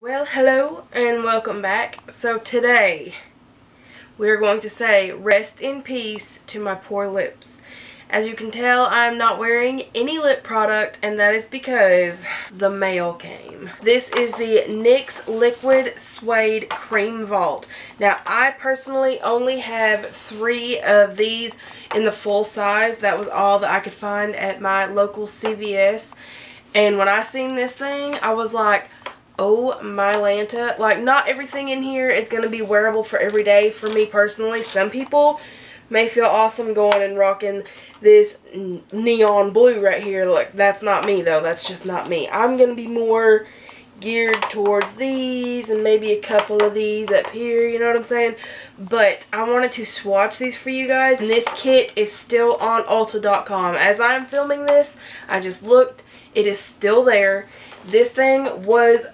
Well, hello and welcome back. So today we're going to say rest in peace to my poor lips. As you can tell, I'm not wearing any lip product, and that is because the mail came. This is the NYX Liquid Suede Cream Vault. Now, I personally only have 3 of these in the full size. That was all that I could find at my local CVS. And when I seen this thing, I was like, oh my Lanta. Like, not everything in here is going to be wearable for every day for me personally. Some people may feel awesome going and rocking this neon blue right here. Look, that's not me though. That's just not me. I'm going to be more geared towards these and maybe a couple of these up here, you know what I'm saying? But I wanted to swatch these for you guys. And this kit is still on Ulta.com. As I'm filming this, I just looked. It is still there. This thing was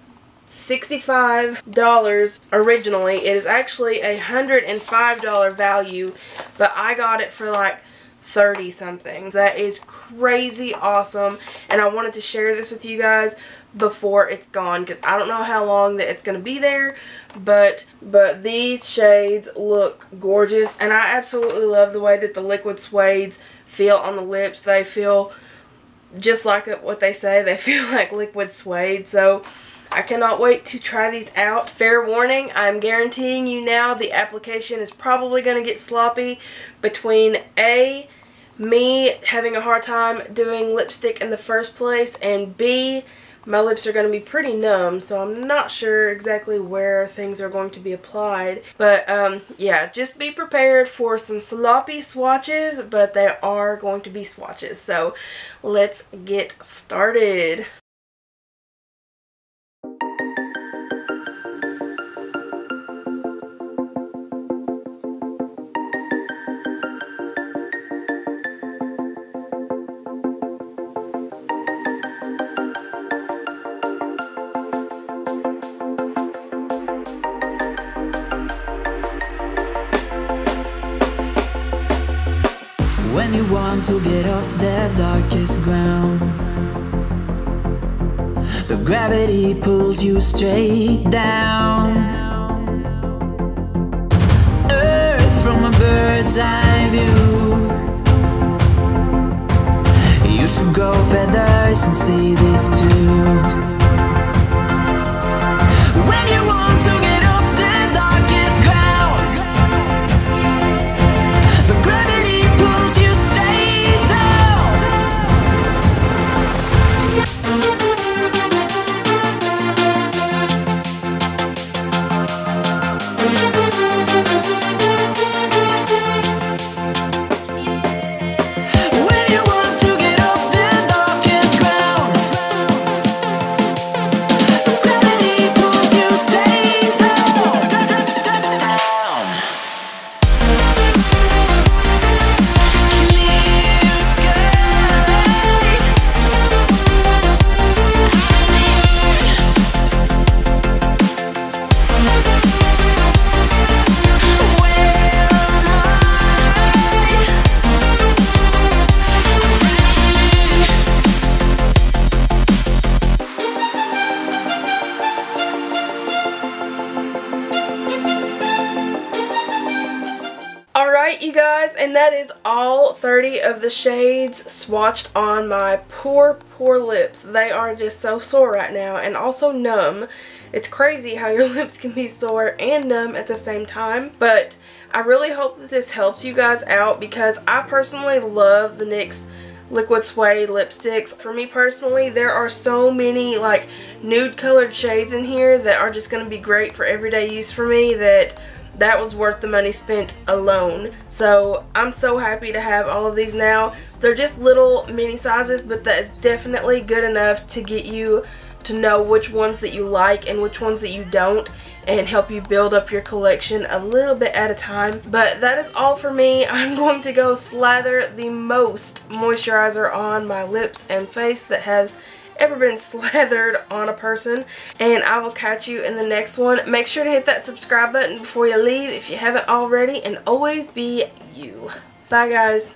$65 originally. It is actually a $105 value, but I got it for like 30 something. That is crazy awesome, and I wanted to share this with you guys before it's gone, because I don't know how long that it's going to be there, but these shades look gorgeous, and I absolutely love the way that the liquid suedes feel on the lips. They feel just like what they say. They feel like liquid suede, so I cannot wait to try these out. Fair warning, I'm guaranteeing you now the application is probably going to get sloppy between A, me having a hard time doing lipstick in the first place, and B, my lips are going to be pretty numb, so I'm not sure exactly where things are going to be applied. But yeah, just be prepared for some sloppy swatches, but they are going to be swatches. So let's get started. When you want to get off the darkest ground, but gravity pulls you straight down. Earth from a bird's eye view. You should grow feathers and see this too. When you want to get off the darkest ground, but gravity pulls you straight down. When you want to get off the darkest ground, but gravity pulls you straight down. Clear skies. Where am I? Alright, you guys, and that is all 30 of the shades swatched on my poor lips. They are just so sore right now, and also numb. It's crazy how your lips can be sore and numb at the same time, but I really hope that this helps you guys out, because I personally love the NYX Liquid Suede lipsticks. For me personally, there are so many like nude colored shades in here that are just going to be great for everyday use for me that was worth the money spent alone. So I'm so happy to have all of these now. They're just little mini sizes, but that is definitely good enough to get you to know which ones that you like and which ones that you don't, and help you build up your collection a little bit at a time. But that is all for me. I'm going to go slather the most moisturizer on my lips and face that has ever been slathered on a person, and I will catch you in the next one. Make sure to hit that subscribe button before you leave if you haven't already, and always be you. Bye guys.